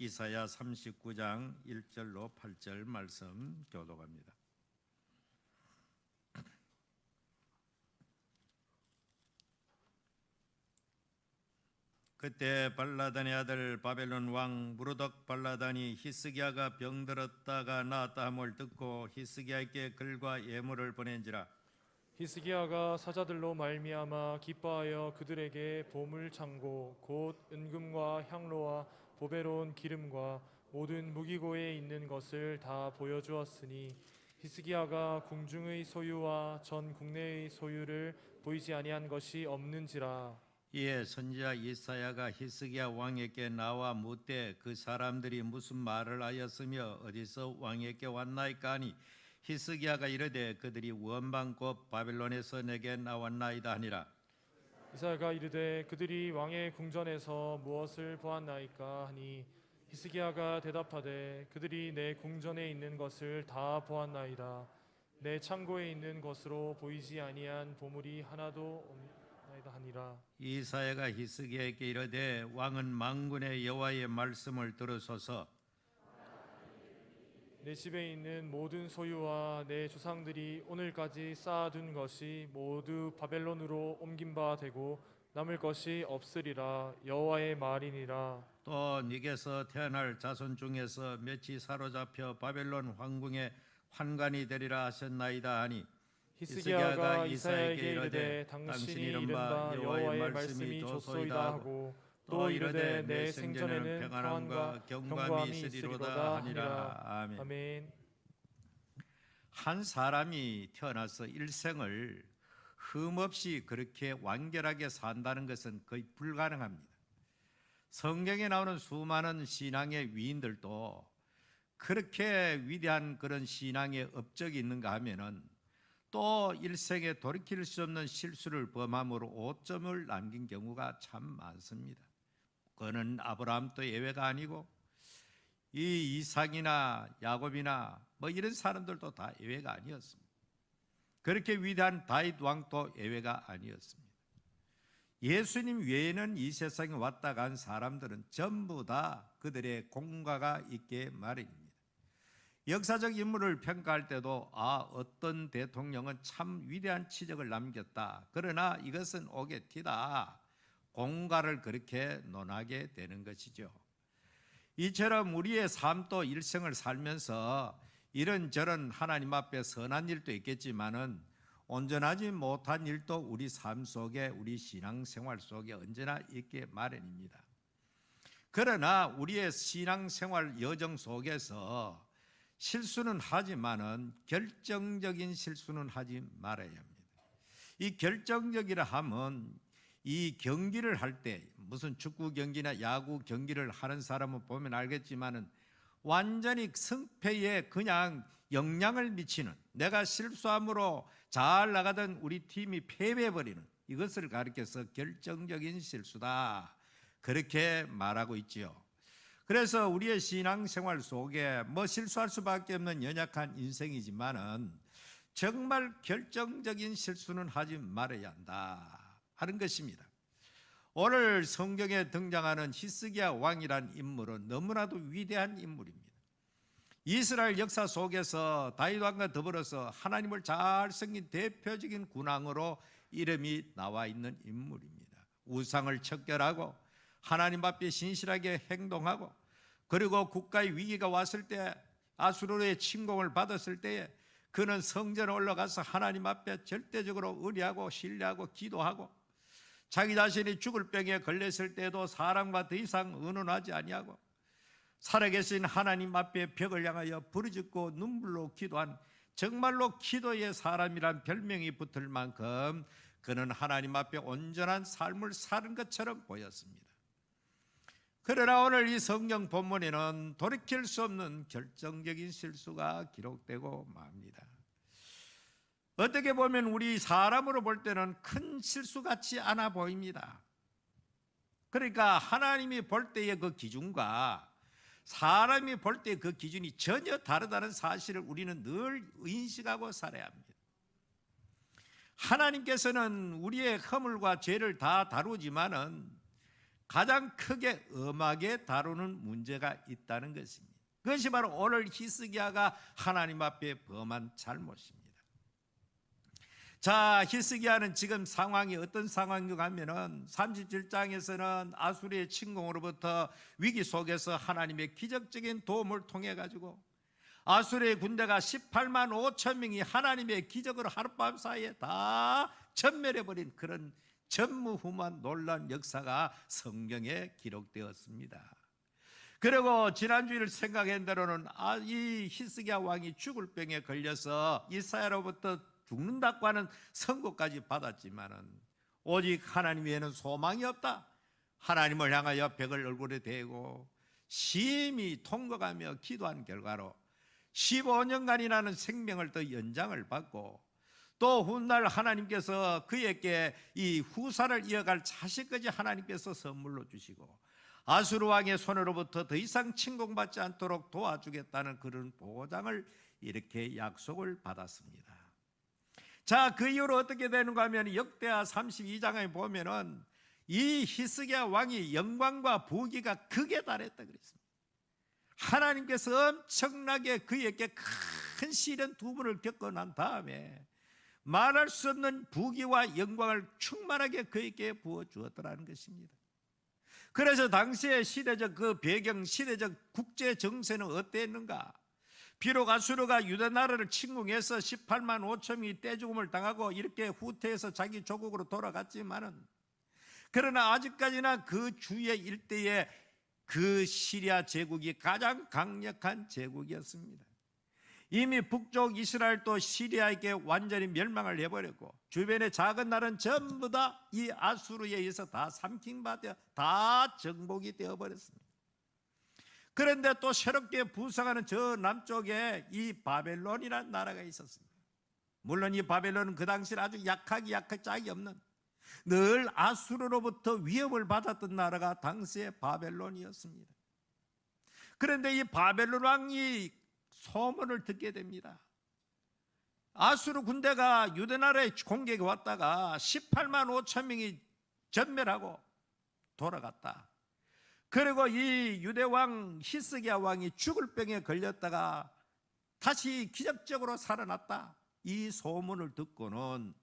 이사야 39장 1절로 8절 말씀 교독합니다. 그때 발라단의 아들 바벨론 왕 무르독 발라단이 히스기야가 병들었다가 나았다 함을 듣고 히스기야에게 글과 예물을 보낸지라. 히스기야가 사자들로 말미암아 기뻐하여 그들에게 보물 창고 곧 은금과 향로와 보배로운 기름과 모든 무기고에 있는 것을 다 보여주었으니 히스기야가 궁중의 소유와 전 국내의 소유를 보이지 아니한 것이 없는지라. 이에 선지자 이사야가 히스기야 왕에게 나와 묻되 그 사람들이 무슨 말을 하였으며 어디서 왕에게 왔나이까 하니 히스기야가 이르되 그들이 원방 곧 바벨론에서 내게 나왔나이다 하니라. 이사야가 이르되 그들이 왕의 궁전에서 무엇을 보았나이까 하니 히스기야가 대답하되 그들이 내 궁전에 있는 것을 다 보았나이다. 내 창고에 있는 것으로 보이지 아니한 보물이 하나도 없나이다 하니라. 이사야가 히스기야에게 이르되 왕은 만군의 여호와의 말씀을 들으소서. 내 집에 있는 모든 소유와 내 조상들이 오늘까지 쌓아둔 것이 모두 바벨론으로 옮긴 바 되고 남을 것이 없으리라. 여호와의 말이니라. 또 네게서 태어날 자손 중에서 몇이 사로잡혀 바벨론 황궁의 환관이 되리라 하셨나이다 하니 히스기야가 이사야에게 이르되 당신이 이른바 여호와의 말씀이 좋소이다 하고 또 이르되 내 생전에는 평안과 경감이 있으리로다 하니라. 아멘. 한 사람이 태어나서 일생을 흠없이 그렇게 완결하게 산다는 것은 거의 불가능합니다. 성경에 나오는 수많은 신앙의 위인들도 그렇게 위대한 그런 신앙의 업적이 있는가 하면은 또 일생에 돌이킬 수 없는 실수를 범함으로 오점을 남긴 경우가 참 많습니다. 그는 아브라함도 예외가 아니고 이 이삭이나 야곱이나 뭐 이런 사람들도 다 예외가 아니었습니다. 그렇게 위대한 다윗 왕도 예외가 아니었습니다. 예수님 외에는 이 세상에 왔다 간 사람들은 전부 다 그들의 공과가 있게 마련입니다. 역사적 인물을 평가할 때도 어떤 대통령은 참 위대한 치적을 남겼다. 그러나 이것은 오게티다. 공과를 그렇게 논하게 되는 것이죠. 이처럼 우리의 삶도 일생을 살면서 이런저런 하나님 앞에 선한 일도 있겠지만은 온전하지 못한 일도 우리 삶 속에 우리 신앙생활 속에 언제나 있게 마련입니다. 그러나 우리의 신앙생활 여정 속에서 실수는 하지만은 결정적인 실수는 하지 말아야 합니다. 이 결정적이라 하면 이 경기를 할 때 무슨 축구 경기나 야구 경기를 하는 사람은 보면 알겠지만은 완전히 승패에 그냥 영향을 미치는, 내가 실수함으로 잘 나가던 우리 팀이 패배해버리는, 이것을 가리켜서 결정적인 실수다, 그렇게 말하고 있지요. 그래서 우리의 신앙생활 속에 뭐 실수할 수밖에 없는 연약한 인생이지만은 정말 결정적인 실수는 하지 말아야 한다 하는 것입니다. 오늘 성경에 등장하는 히스기야 왕이란 인물은 너무나도 위대한 인물입니다. 이스라엘 역사 속에서 다윗 왕과 더불어서 하나님을 잘 섬긴 대표적인 군왕으로 이름이 나와 있는 인물입니다. 우상을 척결하고 하나님 앞에 신실하게 행동하고, 그리고 국가의 위기가 왔을 때 아수르의 침공을 받았을 때에 그는 성전에 올라가서 하나님 앞에 절대적으로 의뢰하고 신뢰하고 기도하고, 자기 자신이 죽을 병에 걸렸을 때도 사람과 더 이상 의논하지 아니하고 살아계신 하나님 앞에 벽을 향하여 부르짖고 눈물로 기도한, 정말로 기도의 사람이란 별명이 붙을 만큼 그는 하나님 앞에 온전한 삶을 사는 것처럼 보였습니다. 그러나 오늘 이 성경 본문에는 돌이킬 수 없는 결정적인 실수가 기록되고 맙니다. 어떻게 보면 우리 사람으로 볼 때는 큰 실수 같지 않아 보입니다. 그러니까 하나님이 볼 때의 그 기준과 사람이 볼 때 그 기준이 전혀 다르다는 사실을 우리는 늘 인식하고 살아야 합니다. 하나님께서는 우리의 허물과 죄를 다 다루지만은 가장 크게 엄하게 다루는 문제가 있다는 것입니다. 그것이 바로 오늘 히스기야가 하나님 앞에 범한 잘못입니다. 자, 히스기야는 지금 상황이 어떤 상황인가 하면은 37장에서는 아수르의 침공으로부터 위기 속에서 하나님의 기적적인 도움을 통해 가지고 아수르의 군대가 18만 5천 명이 하나님의 기적으로 하룻밤 사이에 다 전멸해버린 그런 전무후무한 놀라운 역사가 성경에 기록되었습니다. 그리고 지난주일 생각한 대로는 이 히스기야 왕이 죽을 병에 걸려서 이사야로부터 죽는다고 하는 선고까지 받았지만은 오직 하나님 외에는 소망이 없다. 하나님을 향하여 벽을 얼굴에 대고 심히 통곡하며 기도한 결과로 15년간이라는 생명을 더 연장을 받고 또 훗날 하나님께서 그에게 이 후사를 이어갈 자식까지 하나님께서 선물로 주시고 아수르 왕의 손으로부터 더 이상 침공받지 않도록 도와주겠다는 그런 보장을 이렇게 약속을 받았습니다. 자, 그 이후로 어떻게 되는가 하면 역대하 32장에 보면은 이 히스기야 왕이 영광과 부귀가 극에 달했다 그랬습니다. 하나님께서 엄청나게 그에게 큰 시련 두 번을 겪고 난 다음에 말할 수 없는 부귀와 영광을 충만하게 그에게 부어주었더라는 것입니다. 그래서 당시의 시대적 그 배경, 시대적 국제 정세는 어땠는가? 비록 아수르가 유다 나라를 침공해서 18만 5천 명이 떼죽음을 당하고 이렇게 후퇴해서 자기 조국으로 돌아갔지만은 그러나 아직까지나 그 주의 일대에 그 시리아 제국이 가장 강력한 제국이었습니다. 이미 북쪽 이스라엘도 시리아에게 완전히 멸망을 해버렸고 주변의 작은 나라는 전부 다 이 아수르에 의해서 다 삼킨받아 다 정복이 되어버렸습니다. 그런데 또 새롭게 부상하는 저 남쪽에 이 바벨론이라는 나라가 있었습니다. 물론 이 바벨론은 그 당시 아주 약하기 짝이 없는 늘 아수르로부터 위협을 받았던 나라가 당시의 바벨론이었습니다. 그런데 이 바벨론 왕이 소문을 듣게 됩니다. 아수르 군대가 유대 나라에 공격이 왔다가 18만 5천 명이 전멸하고 돌아갔다. 그리고 이 유대 왕 히스기야 왕이 죽을 병에 걸렸다가 다시 기적적으로 살아났다. 이 소문을 듣고는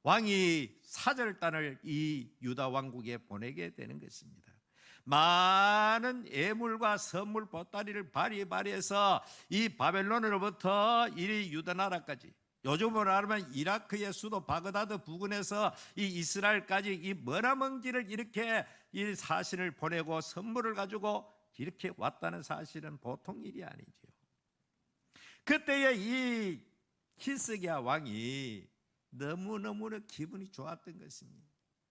왕이 사절단을 이 유다 왕국에 보내게 되는 것입니다. 많은 예물과 선물 보따리를 발휘해서 이 바벨론으로부터 이 유다 나라까지, 요즘으로 말하면 이라크의 수도 바그다드 부근에서 이 이스라엘까지 이 머나먼 길을 이렇게 이 사신을 보내고 선물을 가지고 이렇게 왔다는 사실은 보통 일이 아니죠. 그때에 이 히스기야 왕이 너무너무 기분이 좋았던 것입니다.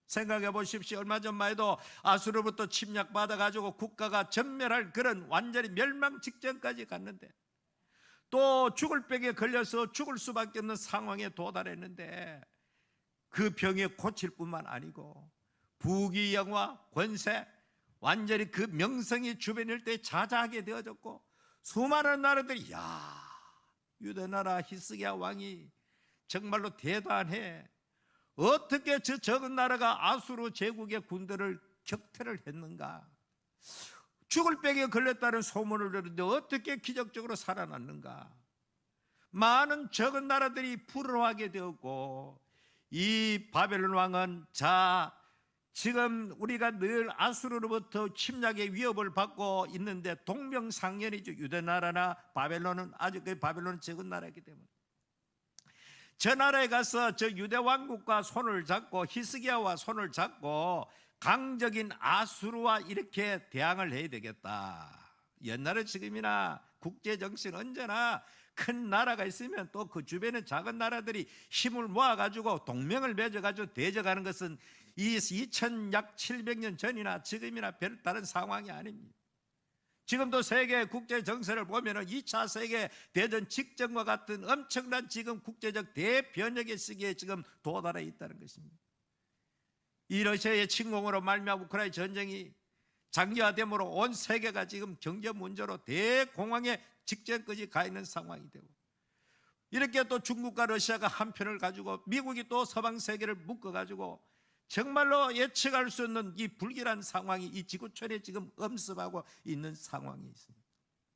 생각해 보십시오. 얼마 전만 해도 아수르부터 침략받아 가지고 국가가 전멸할 그런 완전히 멸망 직전까지 갔는데 또 죽을 병에 걸려서 죽을 수밖에 없는 상황에 도달했는데 그 병에 고칠 뿐만 아니고 부귀 영화 권세 완전히 그 명성이 주변 일대에 자자하게 되어졌고 수많은 나라들이 유대 나라 히스기야 왕이 정말로 대단해. 어떻게 저 적은 나라가 아수르 제국의 군대를 격퇴를 했는가? 죽을 병에 걸렸다는 소문을 들었는데 어떻게 기적적으로 살아났는가? 많은 적은 나라들이 부러워하게 되었고 이 바벨론 왕은 지금 우리가 늘 아수르로부터 침략의 위협을 받고 있는데 동병상련이죠. 유대 나라나 바벨론은 아주 그 바벨론은 적은 나라이기 때문에 저 나라에 가서 저 유대 왕국과 손을 잡고 히스기야와 손을 잡고 강적인 아수르와 이렇게 대항을 해야 되겠다. 옛날에 지금이나 국제 정신 언제나 큰 나라가 있으면 또 그 주변의 작은 나라들이 힘을 모아가지고 동맹을 맺어가지고 대적하는 것은 이 약 700년 전이나 지금이나 별다른 상황이 아닙니다. 지금도 세계 국제 정세를 보면 2차 세계 대전 직전과 같은 엄청난 지금 국제적 대변혁의 시기에 지금 도달해 있다는 것입니다. 이 러시아의 침공으로 말미암아 우크라이나 전쟁이 장기화됨으로 온 세계가 지금 경제 문제로 대공황의 직전까지 가 있는 상황이 되고 이렇게 또 중국과 러시아가 한 편을 가지고 미국이 또 서방 세계를 묶어가지고 정말로 예측할 수 없는 이 불길한 상황이 이 지구촌에 지금 엄습하고 있는 상황이 있습니다.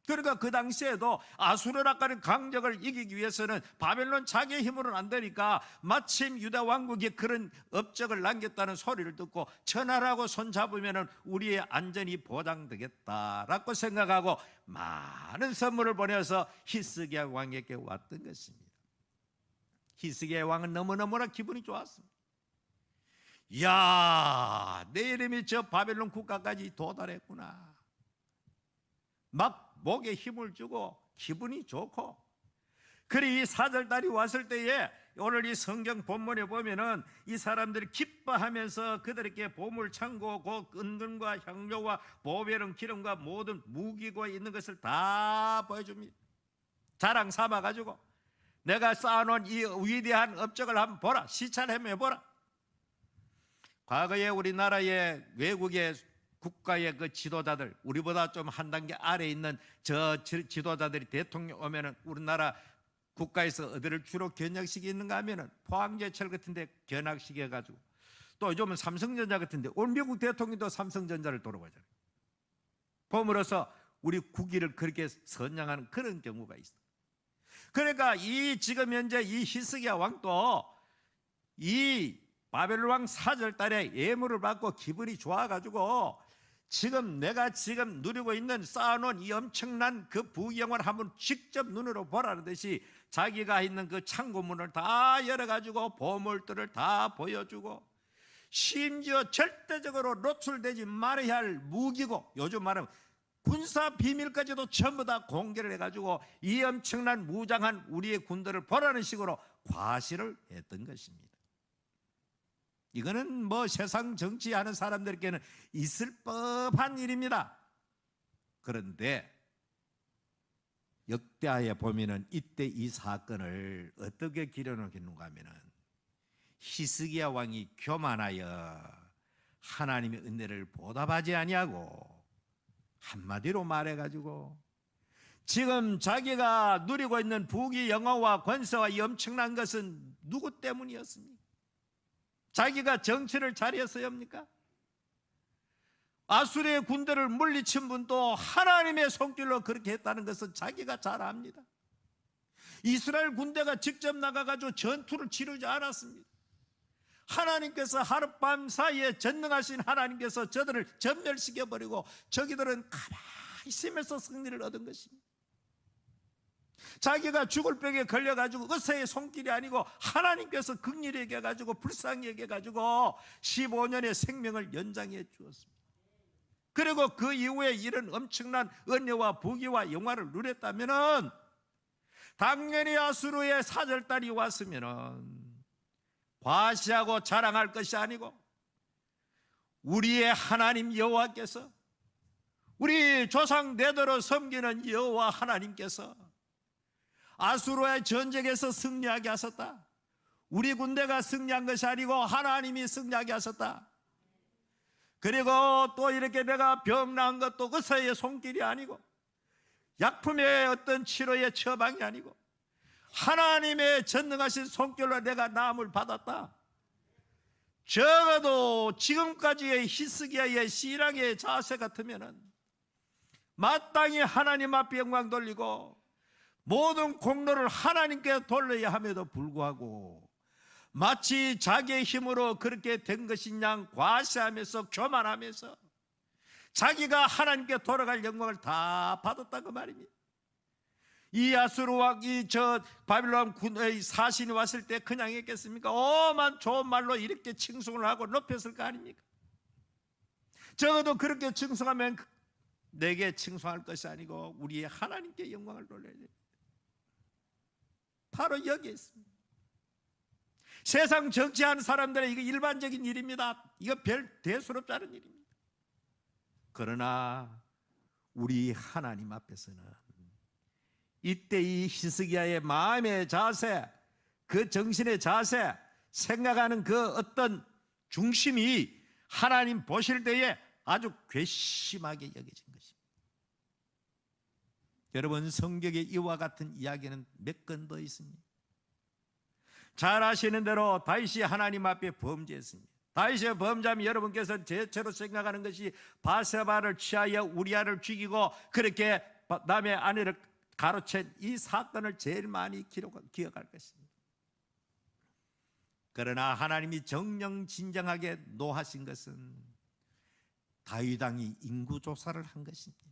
그러니까 그 당시에도 아수르나라는 강적을 이기기 위해서는 바벨론 자기의 힘으로는 안 되니까 마침 유다 왕국이 그런 업적을 남겼다는 소리를 듣고 전하라고 손잡으면 우리의 안전이 보장되겠다라고 생각하고 많은 선물을 보내서 히스기야 왕에게 왔던 것입니다. 히스기야 왕은 너무너무나 기분이 좋았습니다. 이야, 내 이름이 저 바벨론 국가까지 도달했구나. 막 목에 힘을 주고 기분이 좋고, 그리 이 사절달이 왔을 때에 오늘 이 성경 본문에 보면은 이 사람들이 기뻐하면서 그들에게 보물창고 그 은근과 향료와 보배랑 기름과 모든 무기고 있는 것을 다 보여줍니다. 자랑 삼아가지고 내가 쌓아놓은 이 위대한 업적을 한번 보라, 시찰해보라. 과거에 우리나라의 외국의 국가의 그 지도자들, 우리보다 좀 한 단계 아래에 있는 저 지도자들이 대통령 오면은 우리나라 국가에서 어디를 주로 견학식이 있는가 하면은 포항제철 같은 데 견학식 해가지고, 또 요즘은 삼성전자 같은 데 오늘 미국 대통령도 삼성전자를 돌아가잖아요. 봄으로써 우리 국위를 그렇게 선양하는 그런 경우가 있어요. 그러니까 이 지금 현재 이 히스기야 왕도 이 바벨론 왕 사절달에 예물을 받고 기분이 좋아가지고 지금 내가 지금 누리고 있는 쌓아놓은 이 엄청난 그 부귀영화를 한번 직접 눈으로 보라는 듯이 자기가 있는 그 창고문을 다 열어가지고 보물들을 다 보여주고, 심지어 절대적으로 노출되지 말아야 할 무기고, 요즘 말하면 군사 비밀까지도 전부 다 공개를 해가지고 이 엄청난 무장한 우리의 군대를 보라는 식으로 과시를 했던 것입니다. 이거는 뭐 세상 정치하는 사람들께는 있을 법한 일입니다. 그런데 역대하에 보면은 이때 이 사건을 어떻게 기려놓겠는가 하면은, 히스기야 왕이 교만하여 하나님의 은혜를 보답하지 아니하고, 한마디로 말해가지고 지금 자기가 누리고 있는 부귀 영화와 권세와 이 엄청난 것은 누구 때문이었습니까? 자기가 정치를 잘했어요입니까? 아수르의 군대를 물리친 분도 하나님의 손길로 그렇게 했다는 것은 자기가 잘 압니다. 이스라엘 군대가 직접 나가가지고 전투를 치르지 않았습니다. 하나님께서 하룻밤 사이에 전능하신 하나님께서 저들을 전멸시켜버리고 저기들은 가만히 있으면서 승리를 얻은 것입니다. 자기가 죽을 병에 걸려가지고 의사의 손길이 아니고 하나님께서 긍휼히 여겨가지고 불쌍히 여겨가지고 15년의 생명을 연장해 주었습니다. 그리고 그 이후에 이런 엄청난 은혜와 부귀와 영화를 누렸다면은 당연히 아수르의 사절달이 왔으면은 과시하고 자랑할 것이 아니고, 우리의 하나님 여호와께서, 우리 조상 대대로 섬기는 여호와 하나님께서 아수르의 전쟁에서 승리하게 하셨다. 우리 군대가 승리한 것이 아니고 하나님이 승리하게 하셨다. 그리고 또 이렇게 내가 병난 것도 의사의 손길이 아니고 약품의 어떤 치료의 처방이 아니고 하나님의 전능하신 손길로 내가 나음을 받았다. 적어도 지금까지의 히스기야의 신앙의 자세 같으면은 마땅히 하나님 앞에 영광 돌리고 모든 공로를 하나님께 돌려야 함에도 불구하고 마치 자기의 힘으로 그렇게 된 것인 양 과시하면서 교만하면서 자기가 하나님께 돌아갈 영광을 다 받았다 그 말입니다. 이 아수르 왕, 저 바빌론 군의 사신이 왔을 때 그냥 했겠습니까? 오만 좋은 말로 이렇게 칭송을 하고 높였을 거 아닙니까? 적어도 그렇게 칭송하면 내게 칭송할 것이 아니고 우리의 하나님께 영광을 돌려야 됩니다. 바로 여기에 있습니다. 세상 정치하는 사람들의 이거 일반적인 일입니다. 이거 별 대수롭지 않은 일입니다. 그러나 우리 하나님 앞에서는 이때 이 히스기야의 마음의 자세, 그 정신의 자세, 생각하는 그 어떤 중심이 하나님 보실 때에 아주 괘씸하게 여겨진 것입니다. 여러분, 성경에 이와 같은 이야기는 몇 건 더 있습니다. 잘 아시는 대로 다윗이 하나님 앞에 범죄했습니다. 다윗의 범죄함이 여러분께서 대체로 생각하는 것이 바세바를 취하여 우리아를 죽이고 그렇게 남의 아내를 가로챈 이 사건을 제일 많이 기억할 것입니다. 그러나 하나님이 정령진정하게 노하신 것은 다윗 왕이 인구조사를 한 것입니다.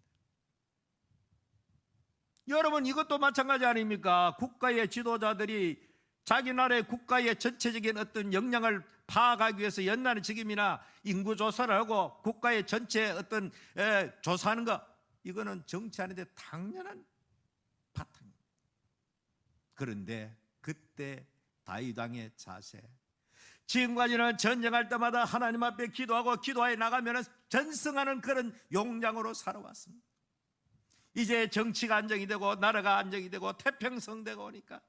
여러분, 이것도 마찬가지 아닙니까? 국가의 지도자들이 자기 나라의 국가의 전체적인 어떤 역량을 파악하기 위해서 연단의 책임이나 인구조사를 하고 국가의 전체 어떤 조사하는 것, 이거는 정치하는데 당연한 바탕입니다. 그런데 그때 다윗 왕의 자세, 지금까지는 전쟁할 때마다 하나님 앞에 기도하고 기도하에 나가면 전승하는 그런 용장으로 살아왔습니다. 이제 정치가 안정이 되고 나라가 안정이 되고 태평성되고 오니까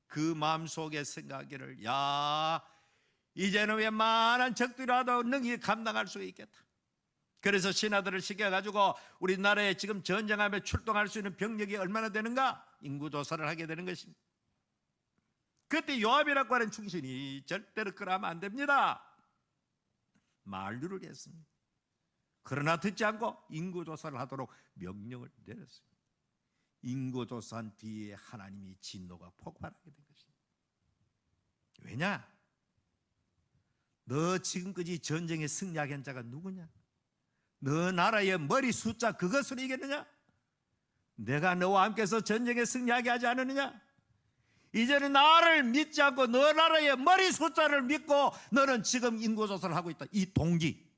그 마음속에 생각하기를, 야, 이제는 웬만한 적들이라도 능히 감당할 수 있겠다. 그래서 신하들을 시켜가지고 우리나라에 지금 전쟁하며 출동할 수 있는 병력이 얼마나 되는가 인구조사를 하게 되는 것입니다. 그때 요압이라고 하는 충신이 절대로 그러면 안 됩니다. 만류를 했습니다. 그러나 듣지 않고 인구조사를 하도록 명령을 내렸습니다. 인구조사한 뒤에 하나님이 진노가 폭발하게 된 것입니다. 왜냐? 너 지금까지 전쟁에 승리한 자가 누구냐? 너 나라의 머리 숫자 그것으로 이겼느냐? 내가 너와 함께서 전쟁에 승리하게 하지 않았느냐? 이제는 나를 믿지 않고 너 나라의 머리 숫자를 믿고 너는 지금 인구조사를 하고 있다. 이 동기,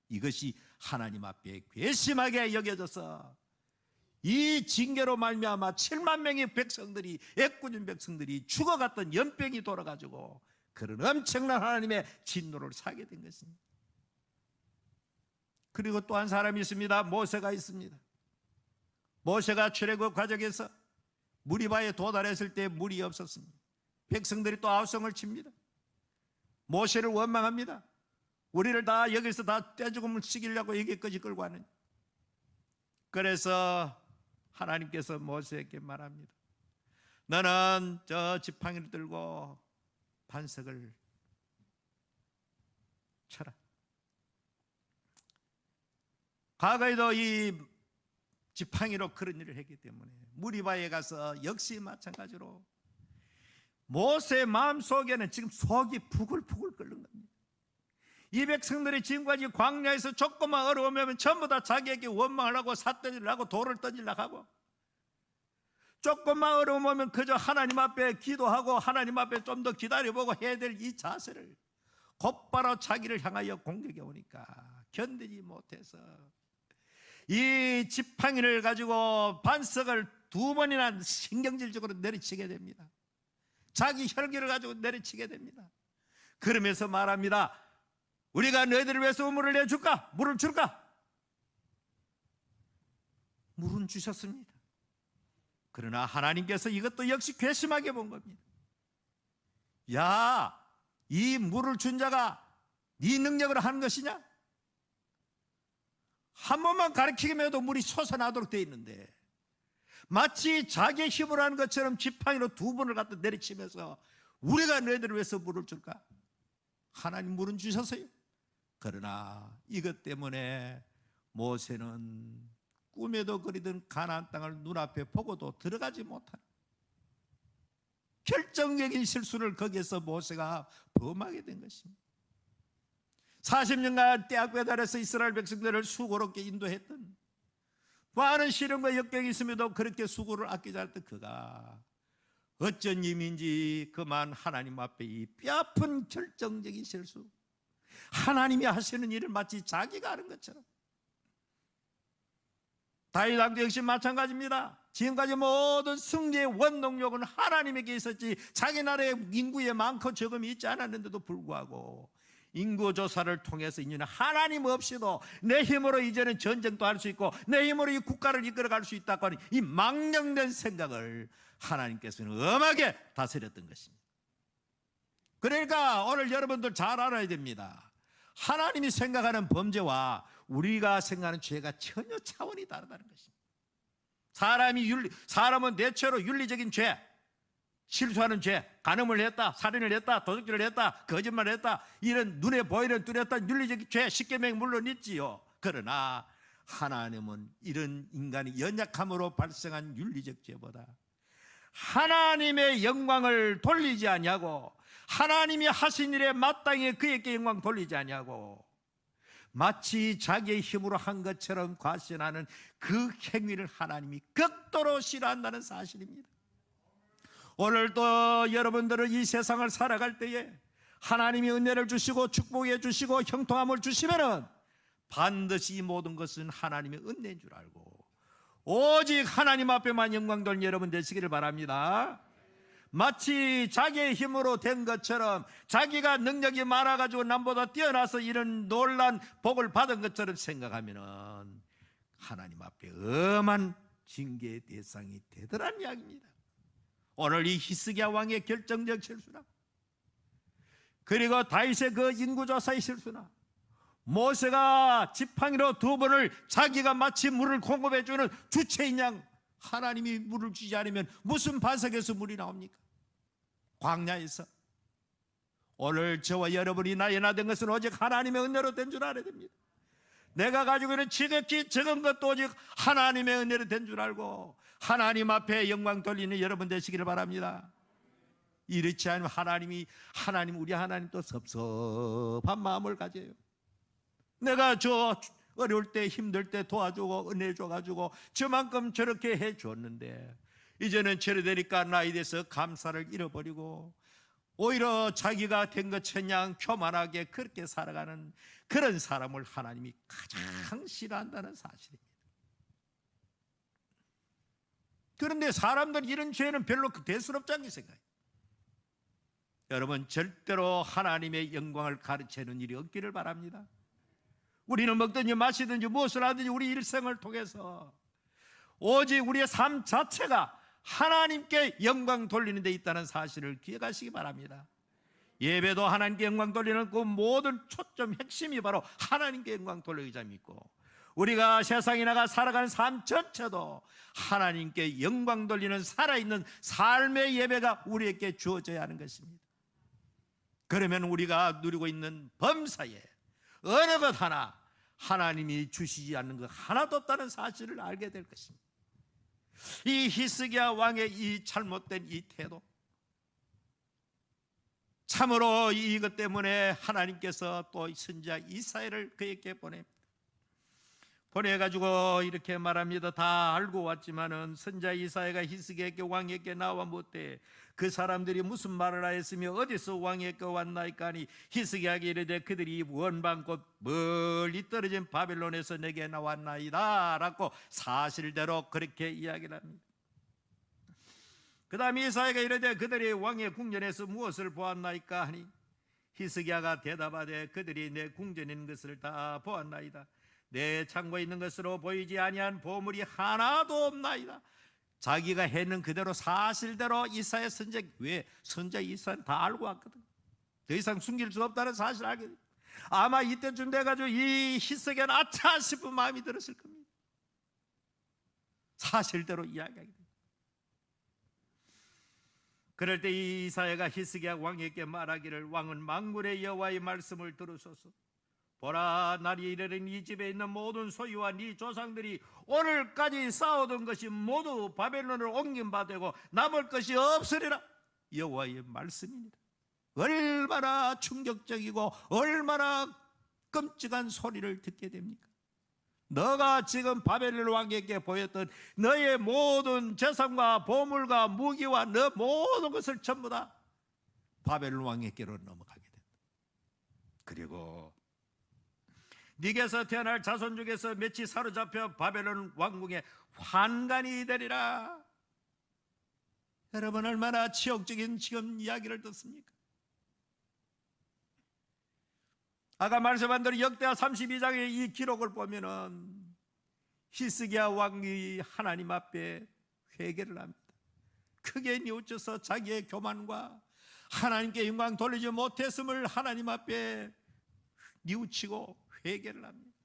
이것이 하나님 앞에 괘씸하게 여겨져서 이 징계로 말미암아 7만 명의 백성들이, 애꿎은 백성들이 죽어갔던 연병이 돌아가지고 그런 엄청난 하나님의 진노를 사게 된 것입니다. 그리고 또 한 사람이 있습니다. 모세가 있습니다. 모세가 출애굽 과정에서 무리바에 도달했을 때 물이 없었습니다. 백성들이 또 아우성을 칩니다. 모세를 원망합니다. 우리를 다 여기서 다 떼죽음을 시키려고 여기까지 끌고 왔느냐. 그래서 하나님께서 모세에게 말합니다. 너는 저 지팡이를 들고 반석을 쳐라. 과거에도 이 지팡이로 그런 일을 했기 때문에 무리바에 가서 역시 마찬가지로 모세 마음속에는 지금 속이 부글부글 끓는 겁니다. 이 백성들이 지금까지 광야에서 조금만 어려우면 전부 다 자기에게 원망을 하고 삿대질을 하고 돌을 던지려고 하고, 조금만 어려우면 그저 하나님 앞에 기도하고 하나님 앞에 좀 더 기다려보고 해야 될 이 자세를 곧바로 자기를 향하여 공격해 오니까 견디지 못해서 이 지팡이를 가지고 반석을 2번이나 신경질적으로 내리치게 됩니다. 자기 혈기를 가지고 내리치게 됩니다. 그러면서 말합니다. 우리가 너희들을 위해서 물을 내줄까? 물을 줄까? 물은 주셨습니다. 그러나 하나님께서 이것도 역시 괘씸하게 본 겁니다. 야, 이 물을 준 자가 네 능력으로 하는 것이냐? 한 번만 가르치기만 해도 물이 솟아나도록 되어 있는데 마치 자기의 힘으로 하는 것처럼 지팡이로 2번을 갖다 내리치면서 우리가 너희들을 위해서 물을 줄까? 하나님 물은 주셨어요. 그러나 이것 때문에 모세는 꿈에도 그리던 가나안 땅을 눈앞에 보고도 들어가지 못한 결정적인 실수를 거기에서 모세가 범하게 된 것입니다. 40년간 떼약배달해서 이스라엘 백성들을 수고롭게 인도했던, 많은 시련과 역경이 있음에도 그렇게 수고를 아끼지 않았던 그가 어쩐 힘인지 그만 하나님 앞에 이 뼈아픈 결정적인 실수, 하나님이 하시는 일을 마치 자기가 하는 것처럼. 다윗 왕도 역시 마찬가지입니다. 지금까지 모든 승리의 원동력은 하나님에게 있었지 자기 나라의 인구에 많고 적음이 있지 않았는데도 불구하고 인구조사를 통해서 이제는 하나님 없이도 내 힘으로 이제는 전쟁도 할 수 있고 내 힘으로 이 국가를 이끌어갈 수 있다고 하는 이 망령된 생각을 하나님께서는 엄하게 다스렸던 것입니다. 그러니까 오늘 여러분들 잘 알아야 됩니다. 하나님이 생각하는 범죄와 우리가 생각하는 죄가 전혀 차원이 다르다는 것입니다. 사람은 대체로 윤리적인 죄, 실수하는 죄, 간음을 했다, 살인을 했다, 도둑질을 했다, 거짓말을 했다, 이런 눈에 보이는 뚜렷한 윤리적 죄 십계명이 물론 있지요. 그러나 하나님은 이런 인간이 연약함으로 발생한 윤리적 죄보다 하나님의 영광을 돌리지 아니하고 하나님이 하신 일에 마땅히 그에게 영광 돌리지 아니하고 마치 자기의 힘으로 한 것처럼 과신하는 그 행위를 하나님이 극도로 싫어한다는 사실입니다. 오늘도 여러분들은 이 세상을 살아갈 때에 하나님이 은혜를 주시고 축복해 주시고 형통함을 주시면은 반드시 이 모든 것은 하나님의 은혜인 줄 알고 오직 하나님 앞에만 영광 돌리는 여러분 되시기를 바랍니다. 마치 자기의 힘으로 된 것처럼 자기가 능력이 많아가지고 남보다 뛰어나서 이런 놀란 복을 받은 것처럼 생각하면은 하나님 앞에 엄한 징계의 대상이 되더란 이야기입니다. 오늘 이 히스기야 왕의 결정적 실수나 그리고 다윗의 그 인구조사의 실수나 모세가 지팡이로 두 번을 자기가 마치 물을 공급해 주는 주체인 양 하나님이 물을 주지 않으면 무슨 반석에서 물이 나옵니까? 광야에서. 오늘 저와 여러분이 나연화된 것은 오직 하나님의 은혜로 된 줄 알아야 됩니다. 내가 가지고 있는 지극히 적은 것도 오직 하나님의 은혜로 된 줄 알고 하나님 앞에 영광 돌리는 여러분 되시기를 바랍니다. 이렇지 않으면 우리 하나님 또 섭섭한 마음을 가져요. 내가 저 어려울 때 힘들 때 도와주고 은혜 줘가지고 저만큼 저렇게 해줬는데 이제는 저래 되니까 나에 대해서 감사를 잃어버리고 오히려 자기가 된 것처냥 교만하게 그렇게 살아가는 그런 사람을 하나님이 가장 싫어한다는 사실입니다. 그런데 사람들 이런 죄는 별로 대수롭지 않게 생각해요. 여러분 절대로 하나님의 영광을 가르치는 일이 없기를 바랍니다. 우리는 먹든지 마시든지 무엇을 하든지 우리 일생을 통해서 오직 우리의 삶 자체가 하나님께 영광 돌리는 데 있다는 사실을 기억하시기 바랍니다. 예배도 하나님께 영광 돌리는 그 모든 초점 핵심이 바로 하나님께 영광 돌리자 믿고 우리가 세상에 나가 살아가는 삶 전체도 하나님께 영광 돌리는 살아있는 삶의 예배가 우리에게 주어져야 하는 것입니다. 그러면 우리가 누리고 있는 범사에 어느 것 하나 하나님이 주시지 않는 것 하나도 없다는 사실을 알게 될 것입니다. 이 히스기야 왕의 이 잘못된 이 태도, 참으로 이것 때문에 하나님께서 또 선지자 이사야를 그에게 보내가지고 이렇게 말합니다. 다 알고 왔지만은 선지자 이사야가 히스기야에게 왕에게 나와 묻되 그 사람들이 무슨 말을 하였으며 어디서 왕에게 왔나이까 하니 히스기야에게 이르되 그들이 원방 곧 멀리 떨어진 바벨론에서 내게 나왔나이다 라고 사실대로 그렇게 이야기를 합니다. 그 다음 이사야가 이르되 그들이 왕의 궁전에서 무엇을 보았나이까 하니 히스기야가 대답하되 그들이 내 궁전에 있는 것을 다 보았나이다. 내 창고에 있는 것으로 보이지 아니한 보물이 하나도 없나이다. 자기가 했는 그대로 사실대로 이사야 선지자, 왜 선지자 이사야는 다 알고 왔거든. 더 이상 숨길 수 없다는 사실을 알게 됩니다. 아마 이때쯤 돼가지고 이 히스기야는 아차 싶은 마음이 들었을 겁니다. 사실대로 이야기하게 됩니다. 그럴 때 이사야가 히스기야 왕에게 말하기를 왕은 만군의 여호와의 말씀을 들으소서. 보라, 날이 이르는 이 집에 있는 모든 소유와 네 조상들이 오늘까지 쌓아둔 것이 모두 바벨론으로 옮긴 바 되고 남을 것이 없으리라. 여호와의 말씀입니다. 얼마나 충격적이고 얼마나 끔찍한 소리를 듣게 됩니까? 너가 지금 바벨론 왕에게 보였던 너의 모든 재산과 보물과 무기와 너 모든 것을 전부 다 바벨론 왕에게로 넘어가게 된다. 그리고 네게서 태어날 자손 중에서 몇이 사로잡혀 바벨론 왕궁의 환관이 되리라. 여러분 얼마나 치욕적인 지금 이야기를 듣습니까? 아까 말씀한 대로 역대하 32장의 이 기록을 보면은 히스기야 왕이 하나님 앞에 회개를 합니다. 크게 뉘우쳐서 자기의 교만과 하나님께 영광 돌리지 못했음을 하나님 앞에 뉘우치고 회개를 합니다.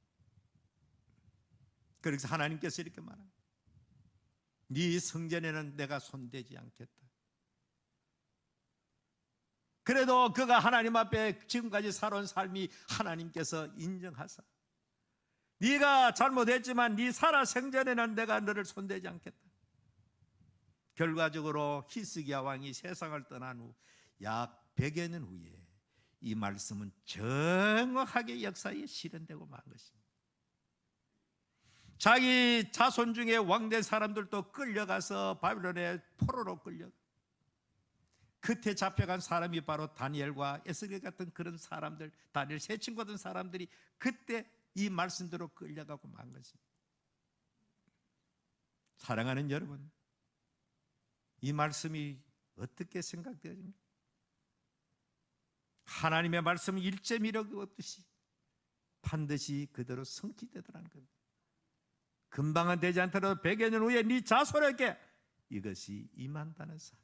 그래서 하나님께서 이렇게 말합니다. 네 성전에는 내가 손대지 않겠다. 그래도 그가 하나님 앞에 지금까지 살아온 삶이 하나님께서 인정하사 네가 잘못했지만 네 살아 생전에는 내가 너를 손대지 않겠다. 결과적으로 히스기야 왕이 세상을 떠난 후 약 100여 년 후에 이 말씀은 정확하게 역사에 실현되고 만 것입니다. 자기 자손 중에 왕된 사람들도 끌려가서 바빌론의 포로로 끌려가 끝에 잡혀간 사람이 바로 다니엘과 에스겔 같은 그런 사람들, 다니엘 세 친구 같은 사람들이 그때 이 말씀대로 끌려가고 만 것입니다. 사랑하는 여러분, 이 말씀이 어떻게 생각되십니까? 하나님의 말씀은 일제미력 없듯이 반드시 그대로 성취되더라는 겁니다. 금방은 되지 않더라도 100여 년 후에 네 자손에게 이것이 임한다는 사실.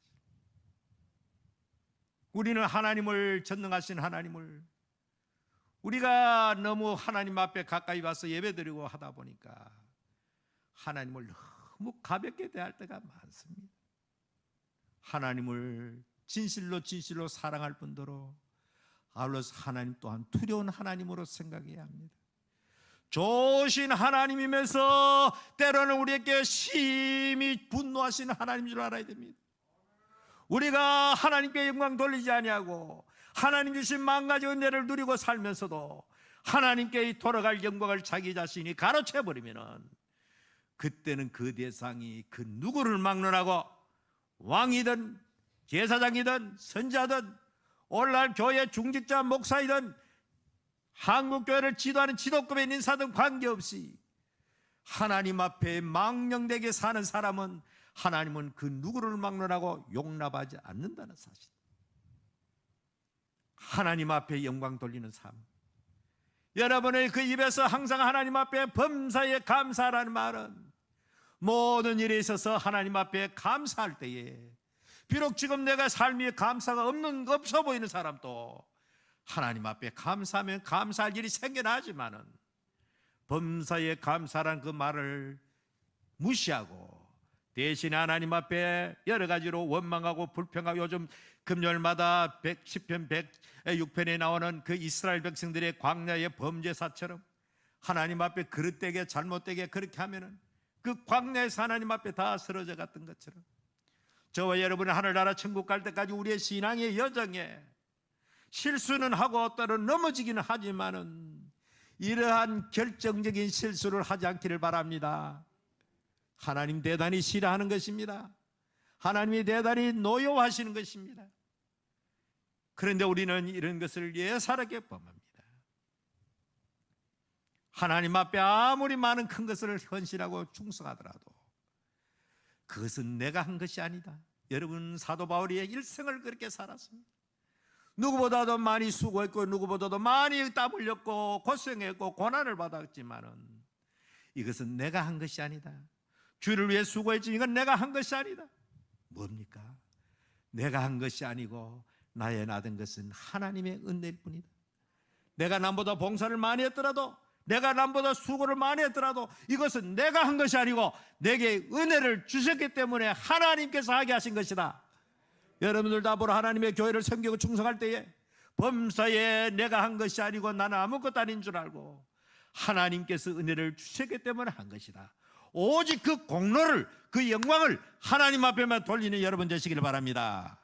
우리는 하나님을 전능하신 하나님을 우리가 너무 하나님 앞에 가까이 와서 예배드리고 하다 보니까 하나님을 너무 가볍게 대할 때가 많습니다. 하나님을 진실로 사랑할 뿐더러 아울러서 하나님 또한 두려운 하나님으로 생각해야 합니다. 좋으신 하나님이면서 때로는 우리에게 심히 분노하시는 하나님인 줄 알아야 됩니다. 우리가 하나님께 영광 돌리지 아니하고 하나님 주신 만가지 은혜를 누리고 살면서도 하나님께 돌아갈 영광을 자기 자신이 가로채버리면 그때는 그 대상이 그 누구를 막론하고 왕이든 제사장이든 선자든 오늘날 교회 중직자 목사이든 한국교회를 지도하는 지도급의 인사든 관계없이 하나님 앞에 망령되게 사는 사람은 하나님은 그 누구를 막론하고 용납하지 않는다는 사실. 하나님 앞에 영광 돌리는 삶. 여러분의 그 입에서 항상 하나님 앞에 범사에 감사하라는 말은 모든 일에 있어서 하나님 앞에 감사할 때에 비록 지금 내가 삶이 감사가 없어 보이는 사람도 하나님 앞에 감사하면 감사할 일이 생겨나지만은 범사에 감사라는 그 말을 무시하고 대신에 하나님 앞에 여러 가지로 원망하고 불평하고 요즘 금요일마다 10편 106편에 나오는 그 이스라엘 백성들의 광야의 범죄사처럼 하나님 앞에 그릇되게 잘못되게 그렇게 하면은 그 광야에서 하나님 앞에 다 쓰러져 갔던 것처럼 저와 여러분은 하늘나라 천국 갈 때까지 우리의 신앙의 여정에 실수는 하고 때로는 넘어지기는 하지만은 이러한 결정적인 실수를 하지 않기를 바랍니다. 하나님 대단히 싫어하는 것입니다. 하나님이 대단히 노여워하시는 것입니다. 그런데 우리는 이런 것을 예사롭게 범합니다. 하나님 앞에 아무리 많은 큰 것을 헌신하고 충성하더라도 그것은 내가 한 것이 아니다. 여러분, 사도 바울이 일생을 그렇게 살았습니다. 누구보다도 많이 수고했고 누구보다도 많이 땀 흘렸고 고생했고 고난을 받았지만은 이것은 내가 한 것이 아니다. 주를 위해 수고했지 이건 내가 한 것이 아니다. 뭡니까? 내가 한 것이 아니고 나의 나된 것은 하나님의 은혜일 뿐이다. 내가 남보다 봉사를 많이 했더라도 내가 남보다 수고를 많이 했더라도 이것은 내가 한 것이 아니고 내게 은혜를 주셨기 때문에 하나님께서 하게 하신 것이다. 여러분들도 앞으로 하나님의 교회를 섬기고 충성할 때에 범사에 내가 한 것이 아니고 나는 아무것도 아닌 줄 알고 하나님께서 은혜를 주셨기 때문에 한 것이다. 오직 그 공로를 그 영광을 하나님 앞에만 돌리는 여러분 되시기를 바랍니다.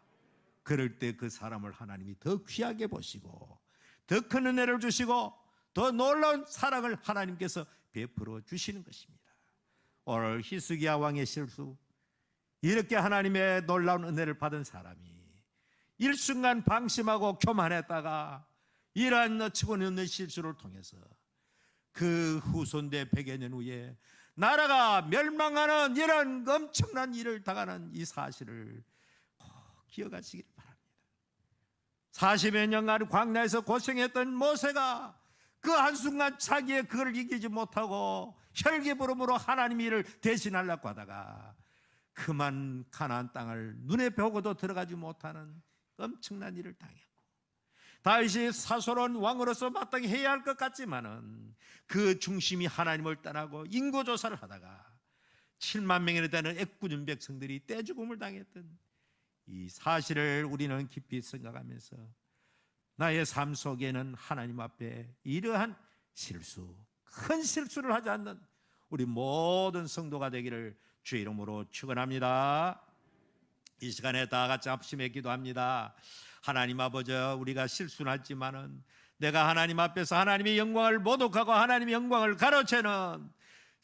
그럴 때 그 사람을 하나님이 더 귀하게 보시고 더 큰 은혜를 주시고 더 놀라운 사랑을 하나님께서 베풀어 주시는 것입니다. 오늘 히스기야 왕의 실수, 이렇게 하나님의 놀라운 은혜를 받은 사람이 일순간 방심하고 교만했다가 이러한 너치고 있는 실수를 통해서 그 후손대 100여 년 후에 나라가 멸망하는 이런 엄청난 일을 당하는 이 사실을 꼭 기억하시길 바랍니다. 40여 년간 광야에서 고생했던 모세가 그 한순간 자기의 그걸 이기지 못하고 혈기부름으로 하나님 일을 대신하려고 하다가 그만 가나안 땅을 눈에 뵈고도 들어가지 못하는 엄청난 일을 당했고 다윗이 사소로운 왕으로서 마땅히 해야 할 것 같지만은 그 중심이 하나님을 떠나고 인구조사를 하다가 7만 명이나 되는 애꿎은 백성들이 떼죽음을 당했던 이 사실을 우리는 깊이 생각하면서 나의 삶 속에는 하나님 앞에 이러한 실수, 큰 실수를 하지 않는 우리 모든 성도가 되기를 주의 이름으로 축원합니다. 이 시간에 다 같이 합심해 기도합니다. 하나님 아버지, 우리가 실수는 했지만은 내가 하나님 앞에서 하나님의 영광을 모독하고 하나님의 영광을 가로채는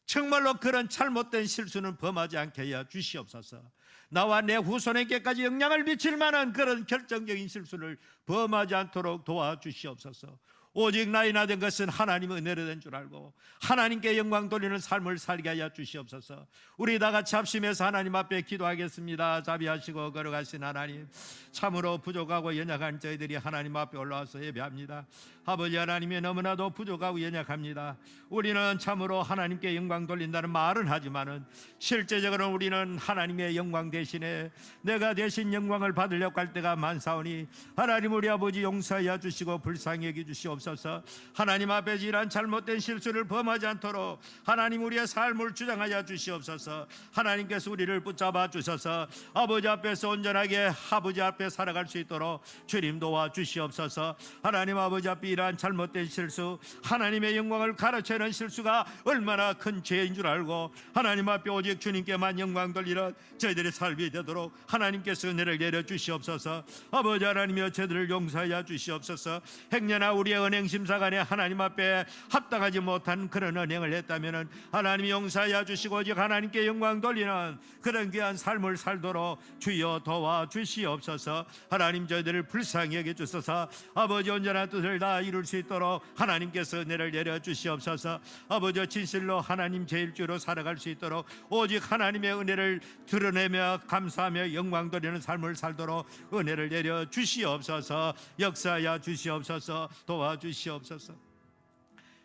정말로 그런 잘못된 실수는 범하지 않게 하여 주시옵소서. 나와 내 후손에게까지 영향을 미칠 만한 그런 결정적인 실수를 범하지 않도록 도와주시옵소서. 오직 나이 나된 것은 하나님의 은혜로 된 줄 알고 하나님께 영광 돌리는 삶을 살게 하여 주시옵소서. 우리 다 같이 합심해서 하나님 앞에 기도하겠습니다. 자비하시고 거룩하신 하나님, 참으로 부족하고 연약한 저희들이 하나님 앞에 올라와서 예배합니다. 아버지 하나님이 너무나도 부족하고 연약합니다. 우리는 참으로 하나님께 영광 돌린다는 말은 하지만은 실제적으로 우리는 하나님의 영광 대신에 내가 대신 영광을 받으려고 할 때가 많사오니 하나님 우리 아버지 용서하여 주시고 불쌍히 여겨 주시옵소서. 하나님 앞에 이러한 잘못된 실수를 범하지 않도록 하나님 우리의 삶을 주장하여 주시옵소서. 하나님께서 우리를 붙잡아 주셔서 아버지 앞에서 온전하게 아버지 앞에 살아갈 수 있도록 주님 도와 주시옵소서. 하나님 아버지 앞에 이러한 잘못된 실수, 하나님의 영광을 가로채는 실수가 얼마나 큰 죄인 줄 알고 하나님 앞에 오직 주님께만 영광 돌리는 저희들의 삶이 되도록 하나님께서 은혜를 내려 주시옵소서. 아버지 하나님이여 저희들을 용서하여 주시옵소서. 행여나 우리의 은행 심사관에 하나님 앞에 합당하지 못한 그런 은행을 했다면 하나님이 용서하여 주시고 오직 하나님께 영광 돌리는 그런 귀한 삶을 살도록 주여 도와 주시옵소서. 하나님 저희들을 불쌍히 여겨 주소서. 아버지 온전한 뜻을 다 이룰 수 있도록 하나님께서 은혜를 내려 주시옵소서. 아버지 진실로 하나님 제일주로 살아갈 수 있도록 오직 하나님의 은혜를 드러내며 감사하며 영광 돌리는 삶을 살도록 은혜를 내려 주시옵소서. 역사하여 주시옵소서. 도와주시옵소서.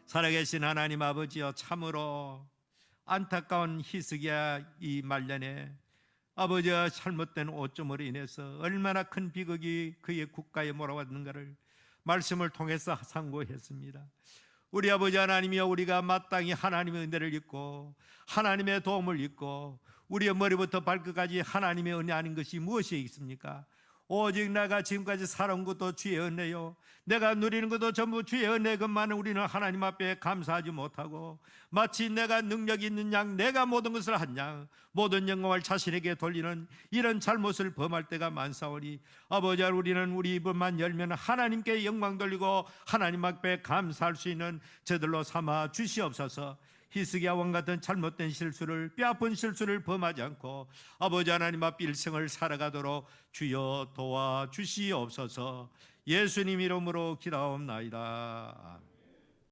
살아계신 하나님 아버지여, 참으로 안타까운 히스기야 이 말년에 아버지와 잘못된 오점으로 인해서 얼마나 큰 비극이 그의 국가에 몰아왔는가를 말씀을 통해서 상고했습니다. 우리 아버지 하나님이여, 우리가 마땅히 하나님의 은혜를 입고 하나님의 도움을 입고 우리의 머리부터 발끝까지 하나님의 은혜 아닌 것이 무엇이 있습니까? 오직 내가 지금까지 살아온 것도 주의 은혜요, 내가 누리는 것도 전부 주의 은혜 것만 우리는 하나님 앞에 감사하지 못하고 마치 내가 능력이 있는 양, 내가 모든 것을 한 양, 모든 영광을 자신에게 돌리는 이런 잘못을 범할 때가 많사오니 아버지, 우리는 우리 입만 열면 하나님께 영광 돌리고 하나님 앞에 감사할 수 있는 저들로 삼아 주시옵소서. 히스기야 왕 같은 잘못된 실수를, 뼈아픈 실수를 범하지 않고 아버지 하나님 앞 일생을 살아가도록 주여 도와 주시옵소서. 예수님 이름으로 기도하옵나이다.